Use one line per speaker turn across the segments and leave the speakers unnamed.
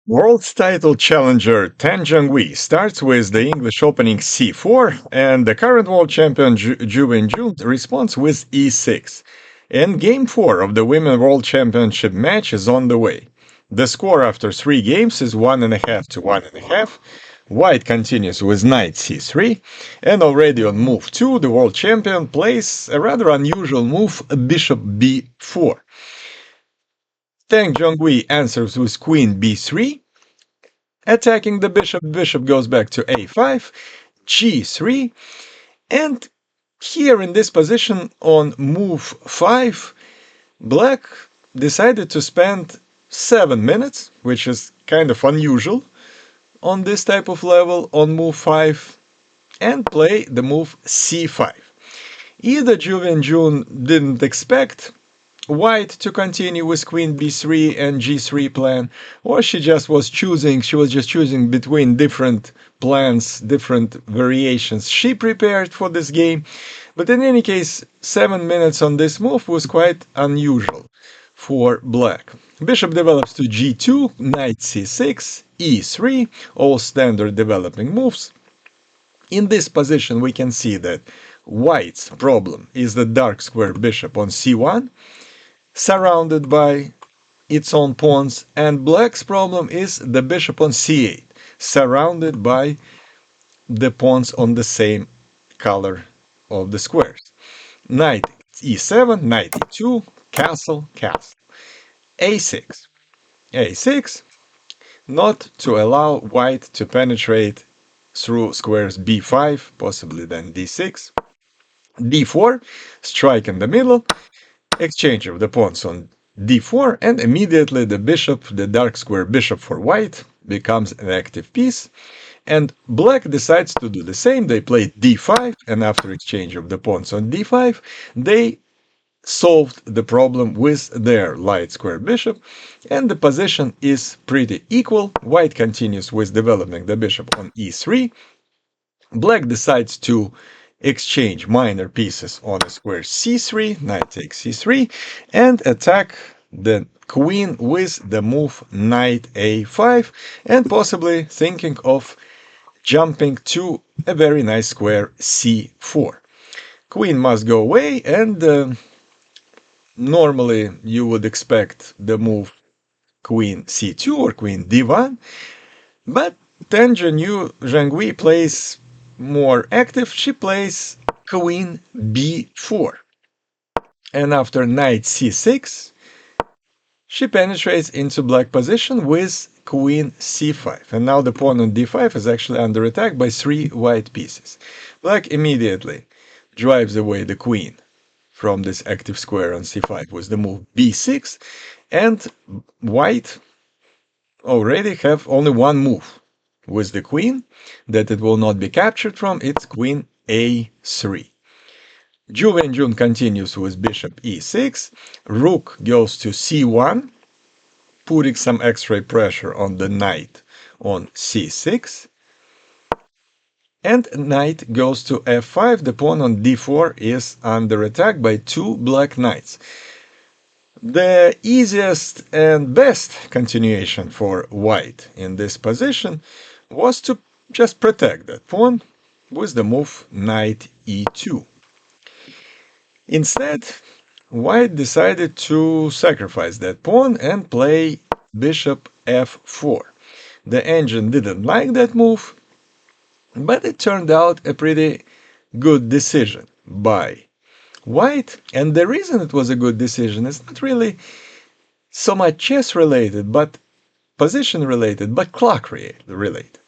World's title challenger Tan Zhonghui starts with the English opening c4, and the current world champion Zhu Wenjun responds with e6. And game 4 of the Women World Championship match is on the way. The score after 3 games is 1.5 to 1.5. White continues with knight c3, and already on move 2, the world champion plays a rather unusual move, bishop b4. Tang Zhonghui answers with queen b3, attacking the bishop. Bishop goes back to a5, g3, and here in this position on move 5, black decided to spend 7 minutes, which is kind of unusual on this type of level on move 5, and play the move c5. Either Zhu Wenjun didn't expect white to continue with queen b3 and g3 plan, or she was just choosing between different plans, different variations she prepared for this game. But in any case, 7 minutes on this move was quite unusual for black. Bishop develops to g2, knight c6, e3, all standard developing moves. In this position we can see that white's problem is the dark square bishop on c1, surrounded by its own pawns, and black's problem is the bishop on c8, surrounded by the pawns on the same color of the squares. Knight e7, knight e2, castle, castle. a6, a6, not to allow white to penetrate through squares b5, possibly then d6. d4, strike in the middle, exchange of the pawns on d4, and immediately the bishop, the dark square bishop for white, becomes an active piece. And black decides to do the same. They play d5, and after exchange of the pawns on d5, they solved the problem with their light square bishop, and the position is pretty equal. White continues with developing the bishop on e3. Black decides to exchange minor pieces on the square c3, knight takes c3, and attack the queen with the move knight a5, and possibly thinking of jumping to a very nice square c4. Queen must go away, and normally you would expect the move queen c2 or queen d1, but Tan Zhonghui plays more active. She plays queen b4, and after knight c6 she penetrates into black position with queen c5, and now the pawn on d5 is actually under attack by 3 white pieces. Black immediately drives away the queen from this active square on c5 with the move b6, and white already have only one move with the queen that it will not be captured from. It's queen a3. Zhu Wenjun continues with bishop e6, rook goes to c1, putting some extra pressure on the knight on c6, and knight goes to f5. The pawn on d4 is under attack by 2 black knights. The easiest and best continuation for white in this position was to just protect that pawn with the move knight e2. Instead, white decided to sacrifice that pawn and play bishop f4. The engine didn't like that move, but it turned out a pretty good decision by white, and the reason it was a good decision is not really so much chess related, but position related, but clock related.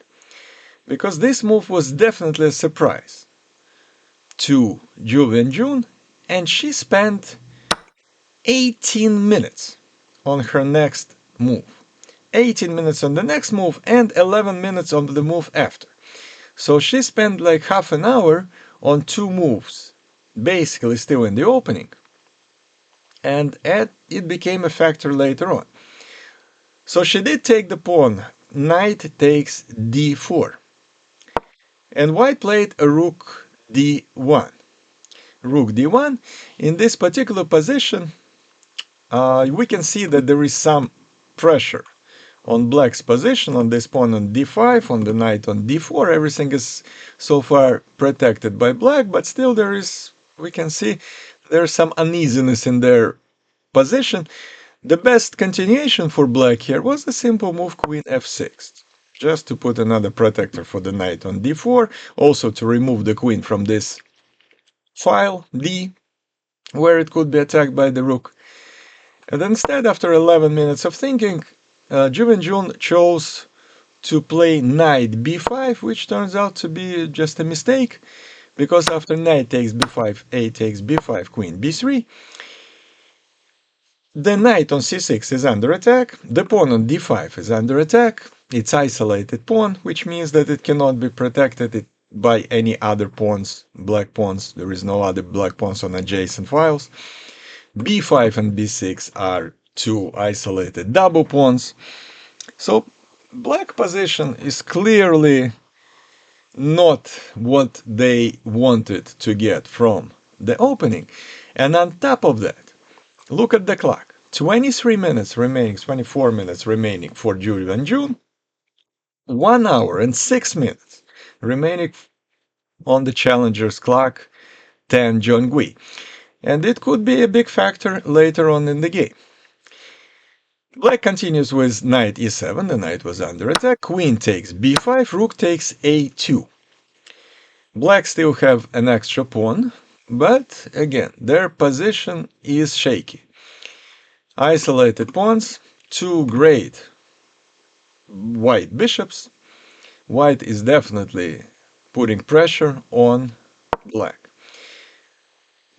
Because this move was definitely a surprise to Zhu Wenjun, and she spent 18 minutes on her next move. 18 minutes on the next move and 11 minutes on the move after. So she spent like half an hour on 2 moves, basically still in the opening, and it became a factor later on. So she did take the pawn, knight takes d4, and white played a rook d1. Rook d1. In this particular position, we can see that there is some pressure on black's position, on this pawn on d5, on the knight on d4. Everything is so far protected by black, but still we can see there's some uneasiness in their position. The best continuation for black here was the simple move queen f6, just to put another protector for the knight on d4, also to remove the queen from this file d, where it could be attacked by the rook. And instead, after 11 minutes of thinking, Jun chose to play knight b5, which turns out to be just a mistake, because after knight takes b5, a takes b5, queen b3, the knight on c6 is under attack, the pawn on d5 is under attack, it's isolated pawn, which means that it cannot be protected by any other pawns, black pawns. There is no other black pawns on adjacent files. b5 and b6 are two isolated double pawns. So black position is clearly not what they wanted to get from the opening. And on top of that, look at the clock. 23 minutes remaining, 24 minutes remaining for Jun. 1 hour and 6 minutes remaining on the challenger's clock, Tan Zhonghui. And it could be a big factor later on in the game. Black continues with knight e7, the knight was under attack, queen takes b5, rook takes a2. Black still have an extra pawn, but again, their position is shaky. Isolated pawns, two great white bishops. White is definitely putting pressure on black.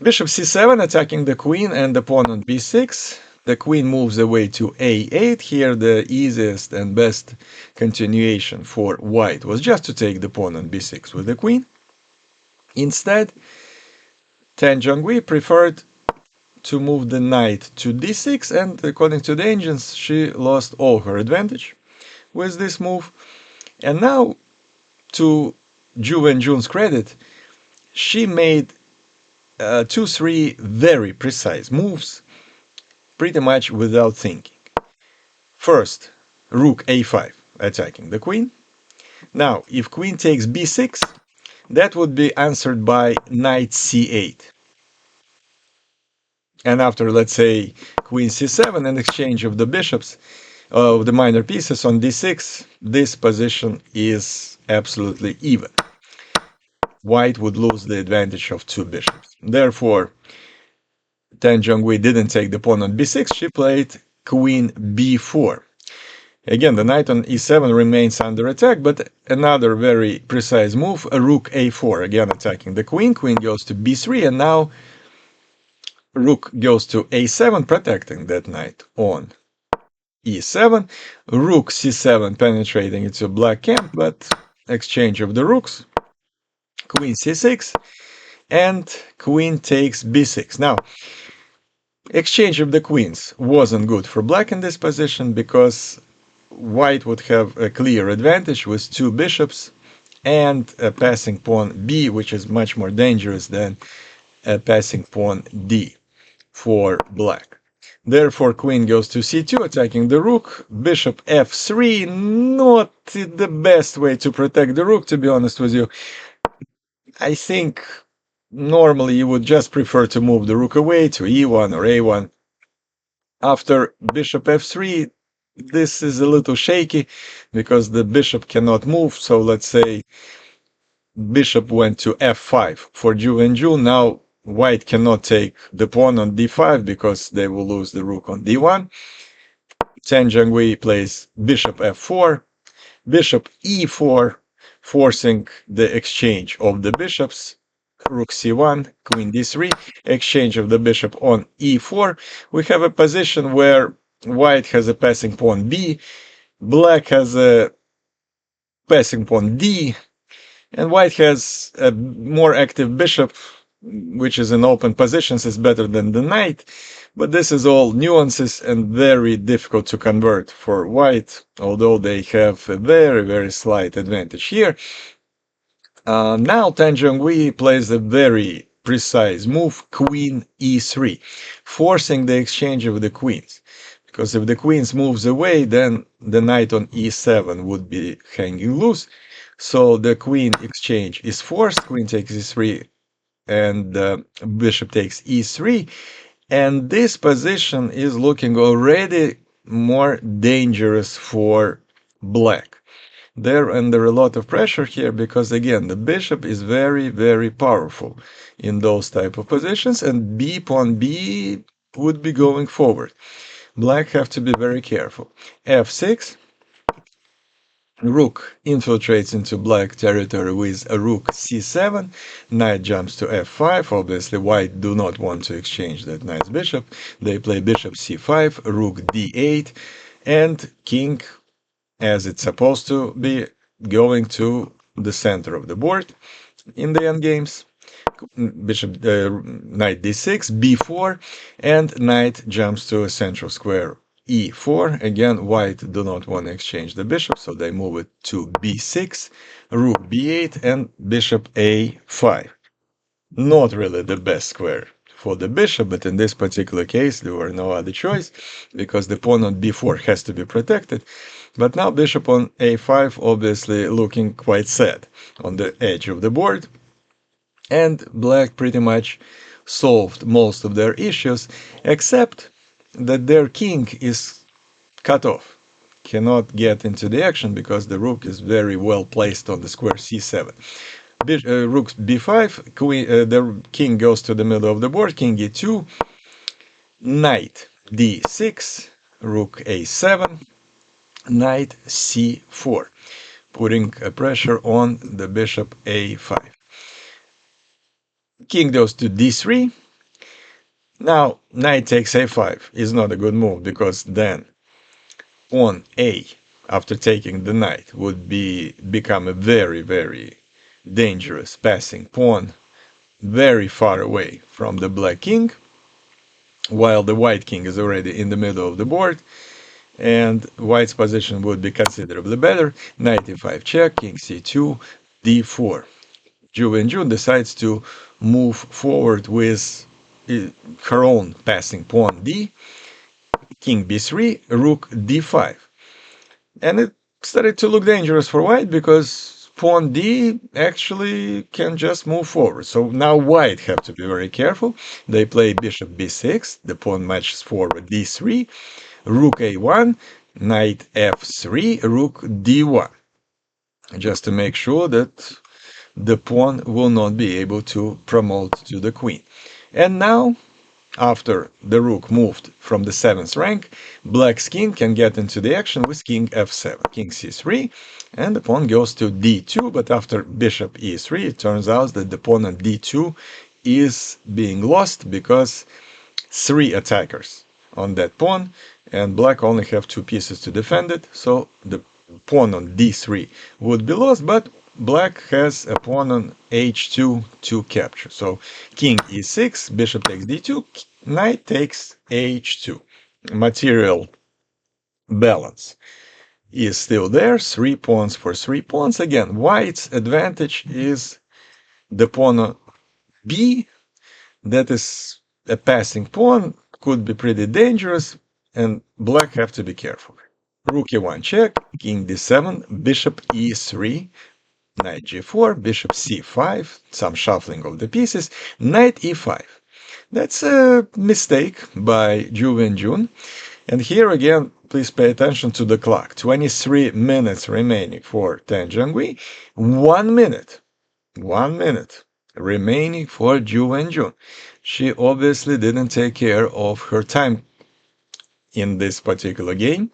Bishop c7 attacking the queen and the pawn on b6. The queen moves away to a8. Here the easiest and best continuation for white was just to take the pawn on b6 with the queen. Instead, Tan Zhonghui preferred to move the knight to d6, and according to the engines, she lost all her advantage with this move. And now, to Jun's credit, she made 2-3 very precise moves, pretty much without thinking. First, rook a5, attacking the queen. Now, if queen takes b6, that would be answered by knight c8. And after, let's say, queen c7 and exchange of the bishops, of the minor pieces on d6, this position is absolutely even. White would lose the advantage of two bishops. Therefore, Tan Zhonghui didn't take the pawn on b6, she played queen b4. Again, the knight on e7 remains under attack, but another very precise move, a rook a4, again attacking the queen. Queen goes to b3, and now rook goes to a7, protecting that knight on e7. Rook c7 penetrating into black camp, but exchange of the rooks. Queen c6, and queen takes b6. Now, exchange of the queens wasn't good for black in this position because white would have a clear advantage with two bishops and a passing pawn b, which is much more dangerous than a passing pawn d for black. Therefore, queen goes to c2, attacking the rook. Bishop f3, not the best way to protect the rook, to be honest with you. I think normally you would just prefer to move the rook away to e1 or a1. After bishop f3, this is a little shaky because the bishop cannot move. So let's say bishop went to f5 for Jun. Now white cannot take the pawn on d5 because they will lose the rook on d1. Tan Zhonghui plays bishop f4, bishop e4, forcing the exchange of the bishops. Rook c1, queen d3, exchange of the bishop on e4. We have a position where white has a passing pawn b, black has a passing pawn d, and white has a more active bishop, which is in open positions, is better than the knight. But this is all nuances and very difficult to convert for white, although they have a very, very slight advantage here. Now Tan Zhonghui plays a very precise move, queen e3, forcing the exchange of the queens. Because if the queens moves away, then the knight on e7 would be hanging loose. So the queen exchange is forced. Queen takes e3 and bishop takes e3. And this position is looking already more dangerous for black. They're under a lot of pressure here because, again, the bishop is very, very powerful in those type of positions, and b pawn b would be going forward. Black have to be very careful. f6, rook infiltrates into black territory with a rook c7, knight jumps to f5. Obviously, white do not want to exchange that knight's bishop. They play bishop c5, rook d8, and king, as it's supposed to be, going to the center of the board in the endgames. Bishop, knight d6, b4, and knight jumps to a central square e4. Again, white do not want to exchange the bishop, so they move it to b6, rook b8, and bishop a5. Not really the best square for the bishop, but in this particular case, there were no other choice because the pawn on b4 has to be protected. But now bishop on a5 obviously looking quite sad on the edge of the board. And black pretty much solved most of their issues, except that their king is cut off, cannot get into the action because the rook is very well placed on the square c7. Rook b5, the king goes to the middle of the board, king e2, knight d6, rook a7, knight c4, putting a pressure on the bishop a5. King goes to d3. Now, knight takes a5 is not a good move because then pawn a, after taking the knight, would become a very, very dangerous passing pawn, very far away from the black king, while the white king is already in the middle of the board, and white's position would be considerably better. Knight e5 check, king c2, d4. Ju Wenjun decides to move forward with her own passing pawn d, king b3, rook d5. And it started to look dangerous for white because pawn d actually can just move forward. So now white have to be very careful. They play bishop b6, the pawn marches forward d3, rook a1, knight f3, rook d1, just to make sure that the pawn will not be able to promote to the queen. And now, after the rook moved from the 7th rank, black's king can get into the action with king f7, king c3, and the pawn goes to d2, but after bishop e3, it turns out that the pawn on d2 is being lost because 3 attackers on that pawn, and black only have 2 pieces to defend it, so the pawn on d3 would be lost, but black has a pawn on h2 to capture. So king e6, bishop takes d2, knight takes h2. Material balance is still there, 3 pawns for 3 pawns. Again, white's advantage is the pawn on b, that is a passing pawn, could be pretty dangerous, and black have to be careful. Rook e1 check, king d7, bishop e3, knight g4, bishop c5, some shuffling of the pieces, knight e5. That's a mistake by Ju Wenjun. And here again, please pay attention to the clock. 23 minutes remaining for Tan Zhenghui. 1 minute remaining for Ju Wenjun. She obviously didn't take care of her time in this particular game.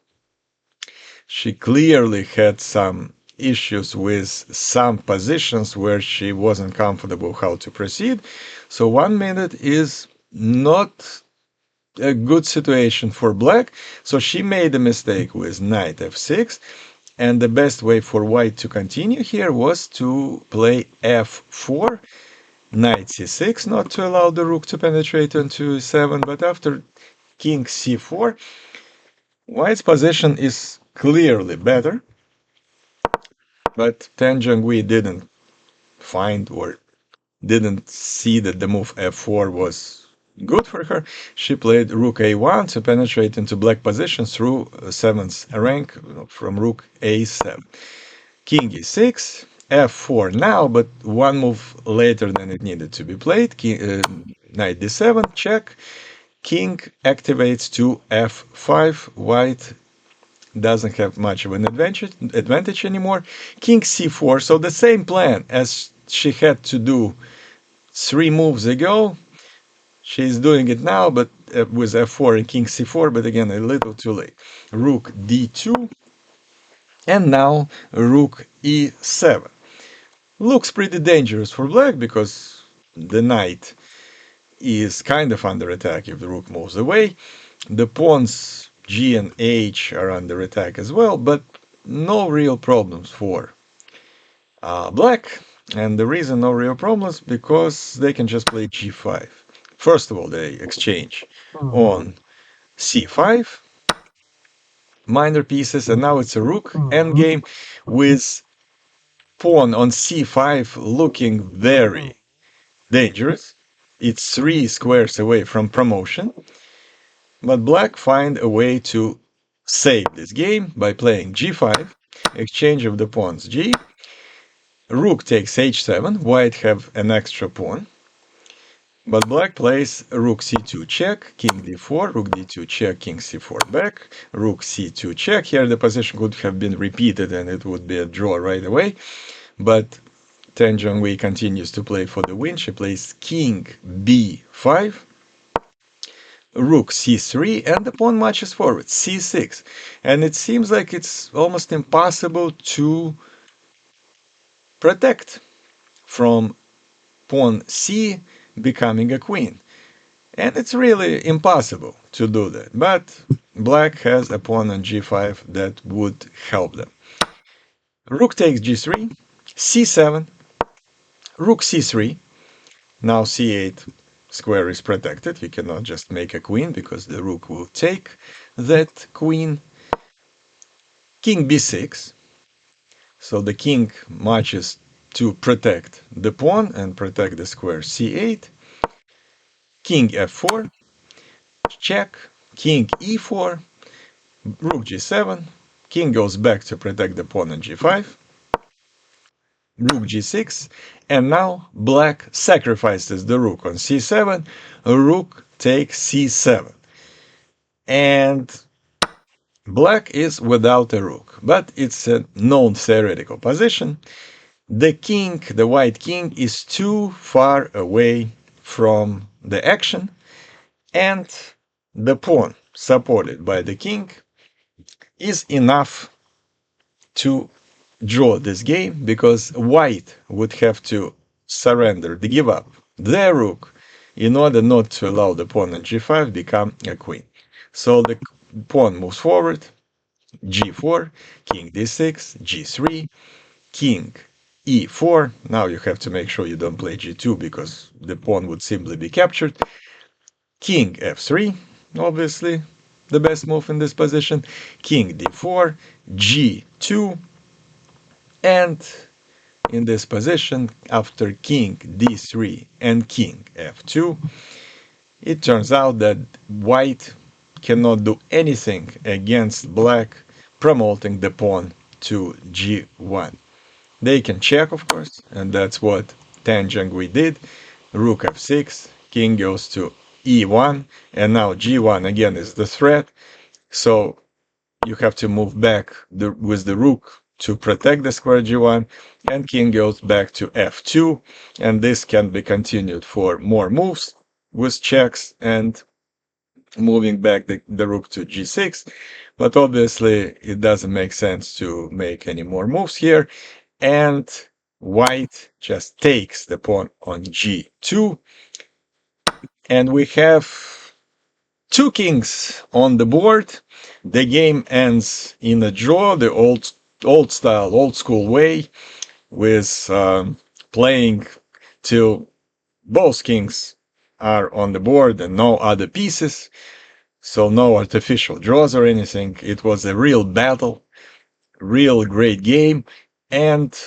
She clearly had some issues with some positions where she wasn't comfortable how to proceed. So 1 minute is not a good situation for black. So she made a mistake with knight f6. And the best way for white to continue here was to play f4, knight c6, not to allow the rook to penetrate into e7. But after king c4, white's position is clearly better. But Tan Zhenghui didn't find or didn't see that the move f4 was good for her. She played rook a1 to penetrate into black position through 7th rank from rook a7. King e6, f4 now, but one move later than it needed to be played. Knight d7, check. King activates to f5. White doesn't have much of an advantage anymore. King c4, so the same plan as she had to do 3 moves ago. She's doing it now, but with f4 and king c4, but again, a little too late. Rook d2, and now rook e7. Looks pretty dangerous for black because the knight is kind of under attack if the rook moves away. The pawns g and h are under attack as well, but no real problems for black. And the reason no real problems because they can just play g5. First of all, they exchange on c5, minor pieces, and now it's a rook endgame with pawn on c5 looking very dangerous. It's 3 squares away from promotion, but black find a way to save this game by playing g5, exchange of the pawns g, rook takes h7, white have an extra pawn, but black plays rook c2 check, king d4, rook d2 check, king c4 back, rook c2 check. Here the position could have been repeated and it would be a draw right away, but Tan Zhongwei continues to play for the win. She plays king b5, rook c3, and the pawn marches forward, c6. And it seems like it's almost impossible to protect from pawn c becoming a queen. And it's really impossible to do that. But black has a pawn on g5 that would help them. Rook takes g3, c7, rook c3. Now c8 square is protected. You cannot just make a queen because the rook will take that queen. King b6. So the king marches to protect the pawn and protect the square c8. King f4. Check. King e4. Rook g7. King goes back to protect the pawn on g5. Rook g6, and now black sacrifices the rook on c7, rook takes c7, and black is without a rook, but it's a known theoretical position. The king, the white king, is too far away from the action, and the pawn supported by the king is enough to draw this game because white would have to surrender, give up their rook in order not to allow the pawn on g5 become a queen. So the pawn moves forward, g4, king d6, g3, king e4. Now you have to make sure you don't play g2 because the pawn would simply be captured. King f3, obviously the best move in this position. King d4, g2, and in this position, after king d3 and king f2, it turns out that white cannot do anything against black promoting the pawn to g1. They can check, of course, and that's what Tan Zhongwei did. Rook f6, king goes to e1, and now g1 again is the threat. So you have to move back with the rook to protect the square g1, and king goes back to f2, and this can be continued for more moves with checks and moving back the rook to g6, but obviously it doesn't make sense to make any more moves here, and white just takes the pawn on g2, and we have 2 kings on the board. The game ends in a draw, the old style, old school way, with playing till both kings are on the board and no other pieces. So no artificial draws or anything. It was a real battle, real great game. And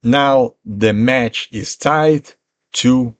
now the match is tied 2-2.